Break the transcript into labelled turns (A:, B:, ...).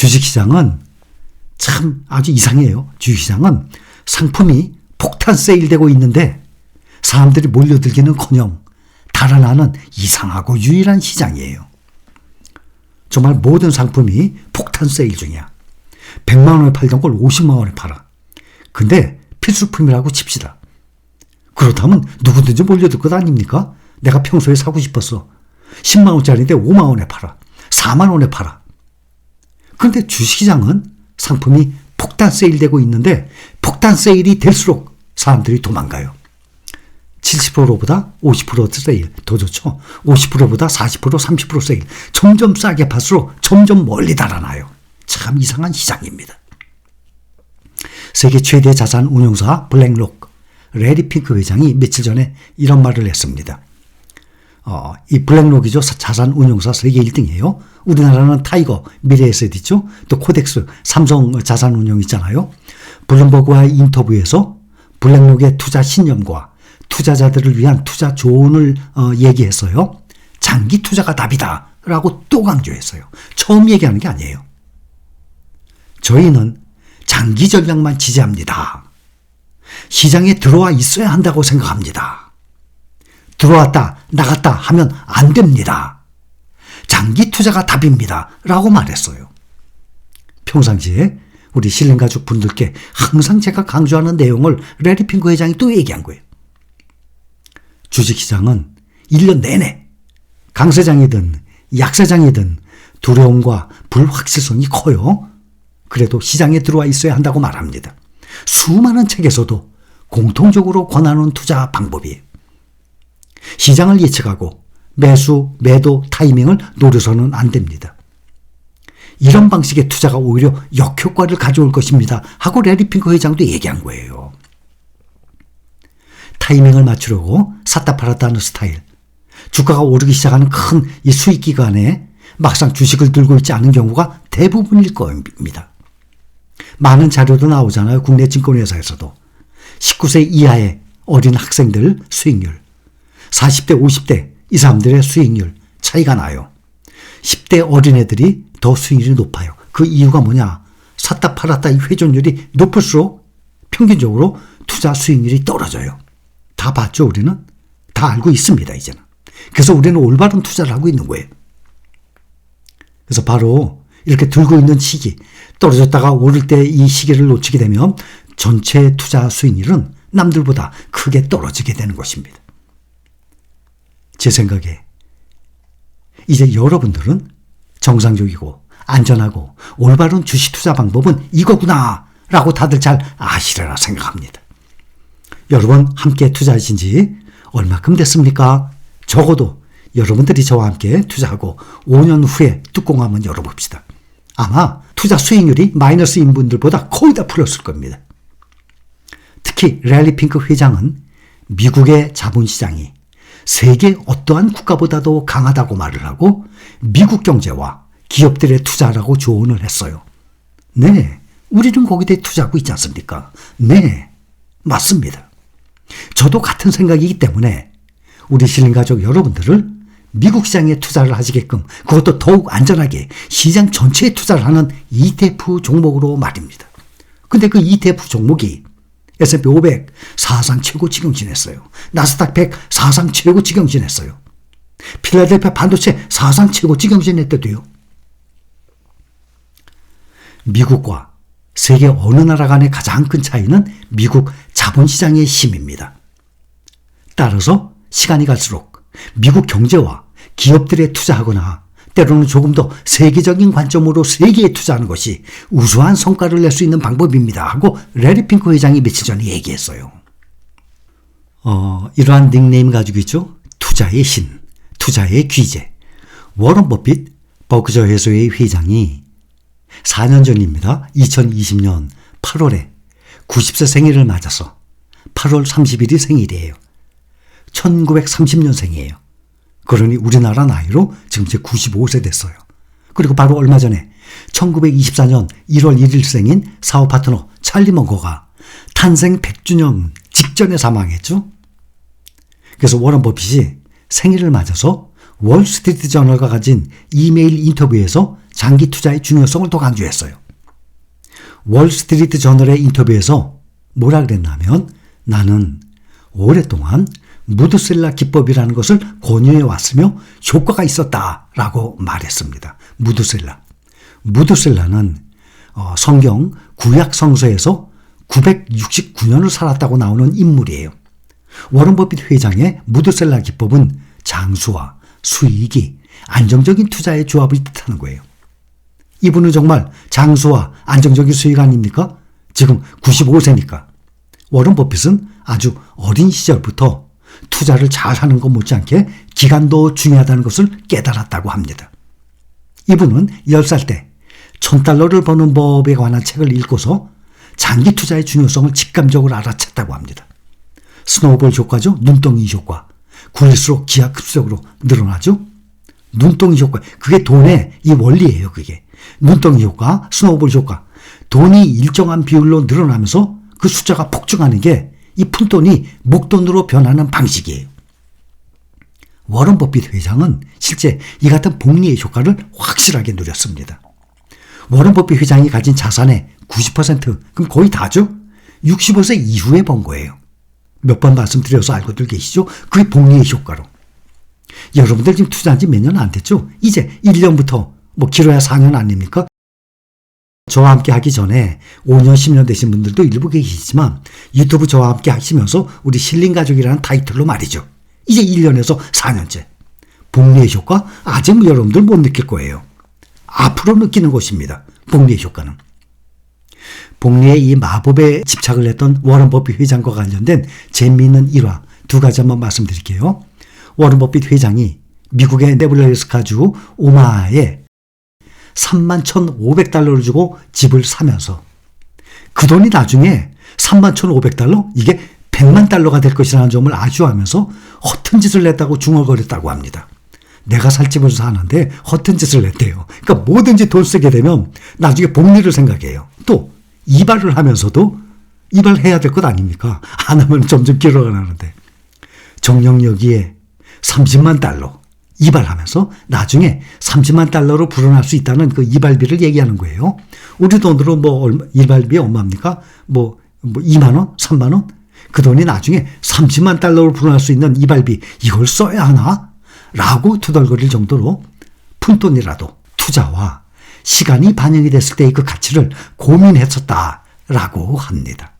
A: 주식시장은 참 아주 이상해요. 주식시장은 상품이 폭탄 세일되고 있는데 사람들이 몰려들기는커녕 달아나는 이상하고 유일한 시장이에요. 정말 모든 상품이 폭탄 세일 중이야. 100만 원에 팔던 걸 50만 원에 팔아. 근데 필수품이라고 칩시다. 그렇다면 누구든지 몰려들 것 아닙니까? 내가 평소에 사고 싶었어. 10만 원짜리인데 5만 원에 팔아. 4만 원에 팔아. 그런데 주식시장은 상품이 폭탄 세일되고 있는데 폭탄 세일이 될수록 사람들이 도망가요. 70%보다 50% 세일 더 좋죠. 50%보다 40% 30% 세일. 점점 싸게 팔수록 점점 멀리 달아나요. 참 이상한 시장입니다. 세계 최대 자산 운용사 블랙록 레리 핑크 회장이 며칠 전에 이런 말을 했습니다. 이 블랙록이죠. 자산 운용사 세계 1등이에요. 우리나라는 타이거, 미래에셋 있죠. 또 코덱스, 삼성 자산 운용 있잖아요. 블룸버그와의 인터뷰에서 블랙록의 투자 신념과 투자자들을 위한 투자 조언을 얘기했어요. 장기 투자가 답이다 라고 또 강조했어요. 처음 얘기하는 게 아니에요. 저희는 장기 전략만 지지합니다. 시장에 들어와 있어야 한다고 생각합니다. 들어왔다 나갔다 하면 안 됩니다. 장기 투자가 답입니다 라고 말했어요. 평상시에 우리 신림가족 분들께 항상 제가 강조하는 내용을 레리 핑크 회장이 또 얘기한 거예요. 주식시장은 1년 내내 강세장이든 약세장이든 두려움과 불확실성이 커요. 그래도 시장에 들어와 있어야 한다고 말합니다. 수많은 책에서도 공통적으로 권하는 투자 방법이에요. 시장을 예측하고 매수, 매도 타이밍을 노려서는 안 됩니다. 이런 방식의 투자가 오히려 역효과를 가져올 것입니다 하고 레리 핑크 회장도 얘기한 거예요. 타이밍을 맞추려고 샀다 팔았다 하는 스타일. 주가가 오르기 시작하는 큰 이 수익 기간에 막상 주식을 들고 있지 않은 경우가 대부분일 겁니다. 많은 자료도 나오잖아요. 국내 증권회사에서도. 19세 이하의 어린 학생들 수익률, 40대 50대 이 사람들의 수익률 차이가 나요. 10대 어린애들이 더 수익률이 높아요. 그 이유가 뭐냐? 샀다 팔았다 이 회전율이 높을수록 평균적으로 투자 수익률이 떨어져요. 다 봤죠, 우리는? 다 알고 있습니다, 이제는. 그래서 우리는 올바른 투자를 하고 있는 거예요. 그래서 바로 이렇게 들고 있는 시기, 떨어졌다가 오를 때 이 시기를 놓치게 되면 전체 투자 수익률은 남들보다 크게 떨어지게 되는 것입니다. 제 생각에 이제 여러분들은 정상적이고 안전하고 올바른 주식 투자 방법은 이거구나 라고 다들 잘 아시리라 생각합니다. 여러분 함께 투자하신 지 얼마큼 됐습니까? 적어도 여러분들이 저와 함께 투자하고 5년 후에 뚜껑 한번 열어봅시다. 아마 투자 수익률이 마이너스인 분들보다 거의 다 풀었을 겁니다. 특히 레리 핑크 회장은 미국의 자본시장이 세계 어떠한 국가보다도 강하다고 말을 하고 미국 경제와 기업들의 투자라고 조언을 했어요. 네, 우리는 거기에 투자하고 있지 않습니까? 네, 맞습니다. 저도 같은 생각이기 때문에 우리 신림가족 여러분들을 미국 시장에 투자를 하시게끔 그것도 더욱 안전하게 시장 전체에 투자를 하는 ETF 종목으로 말입니다. 근데 그 ETF 종목이 S&P 500 사상 최고 지경신했어요. 나스닥 100 사상 최고 지경신했어요. 필라델피아 반도체 사상 최고 지경신했대도요. 미국과 세계 어느 나라 간의 가장 큰 차이는 미국 자본시장의 힘입니다. 따라서 시간이 갈수록 미국 경제와 기업들에 투자하거나 때로는 조금 더 세계적인 관점으로 세계에 투자하는 것이 우수한 성과를 낼 수 있는 방법입니다 하고 레리 핑크 회장이 며칠 전에 얘기했어요. 이러한 닉네임 가지고 있죠. 투자의 신, 투자의 귀재. 워런 버핏 버크셔 해서웨이 회장이 4년 전입니다. 2020년 8월에 90세 생일을 맞아서 8월 30일이 생일이에요. 1930년생이에요. 그러니 우리나라 나이로 지금 이제 95세 됐어요. 그리고 바로 얼마 전에 1924년 1월 1일생인 사업 파트너 찰리 먼거가 탄생 100주년 직전에 사망했죠. 그래서 워런 버핏이 생일을 맞아서 월스트리트 저널과 가진 이메일 인터뷰에서 장기 투자의 중요성을 더 강조했어요. 월스트리트 저널의 인터뷰에서 뭐라 그랬냐면 나는 오랫동안 무드셀라 기법이라는 것을 권유해 왔으며 효과가 있었다라고 말했습니다. 무드셀라는 성경 구약 성서에서 969년을 살았다고 나오는 인물이에요. 워런 버핏 회장의 무드셀라 기법은 장수와 수익이 안정적인 투자의 조합을 뜻하는 거예요. 이분은 정말 장수와 안정적인 수익 아닙니까? 지금 95세니까. 워런 버핏은 아주 어린 시절부터 투자를 잘하는 것 못지않게 기간도 중요하다는 것을 깨달았다고 합니다. 이분은 10살 때 $1,000를 버는 법에 관한 책을 읽고서 장기 투자의 중요성을 직감적으로 알아챘다고 합니다. 스노우볼 효과죠. 눈덩이 효과. 굴릴수록 기하급수적으로 늘어나죠. 눈덩이 효과. 그게 돈의 이 원리예요. 그게. 눈덩이 효과, 스노우볼 효과. 돈이 일정한 비율로 늘어나면서 그 숫자가 폭증하는 게 이 푼돈이 목돈으로 변하는 방식이에요. 워런 버핏 회장은 실제 이 같은 복리의 효과를 확실하게 누렸습니다. 워런 버핏 회장이 가진 자산의 90%, 그럼 거의 다죠? 65세 이후에 번 거예요. 몇 번 말씀드려서 알고들 계시죠? 그게 복리의 효과로. 여러분들 지금 투자한 지 몇 년 안 됐죠? 이제 1년부터 길어야 4년 아닙니까? 저와 함께 하기 전에 5년, 10년 되신 분들도 일부 계시지만 유튜브 저와 함께 하시면서 우리 실링가족이라는 타이틀로 말이죠. 이제 1년에서 4년째. 복리의 효과 아직 여러분들 못 느낄 거예요. 앞으로 느끼는 것입니다. 복리의 효과는. 복리의 이 마법에 집착을 했던 워런 버핏 회장과 관련된 재미있는 일화 2가지 한번 말씀드릴게요. 워런 버핏 회장이 미국의 네브라스카주 오마하에 31,500달러를 주고 집을 사면서 그 돈이 나중에 31,500달러? 이게 100만 달러가 될 것이라는 점을 아쉬워하면서 허튼 짓을 냈다고 중얼거렸다고 합니다. 내가 살 집을 사는데 허튼 짓을 냈대요. 그러니까 뭐든지 돈 쓰게 되면 나중에 복리를 생각해요. 또 이발을 하면서도 이발해야 될 것 아닙니까? 안 하면 점점 길어가는데 정녕 여기에 30만 달러 이발하면서 나중에 30만 달러로 불어날 수 있다는 그 이발비를 얘기하는 거예요. 우리 돈으로 이발비 얼마입니까? 2만 원? 3만 원? 그 돈이 나중에 30만 달러로 불어날 수 있는 이발비 이걸 써야 하나? 라고 투덜거릴 정도로 푼돈이라도 투자와 시간이 반영이 됐을 때의 그 가치를 고민했었다라고 합니다.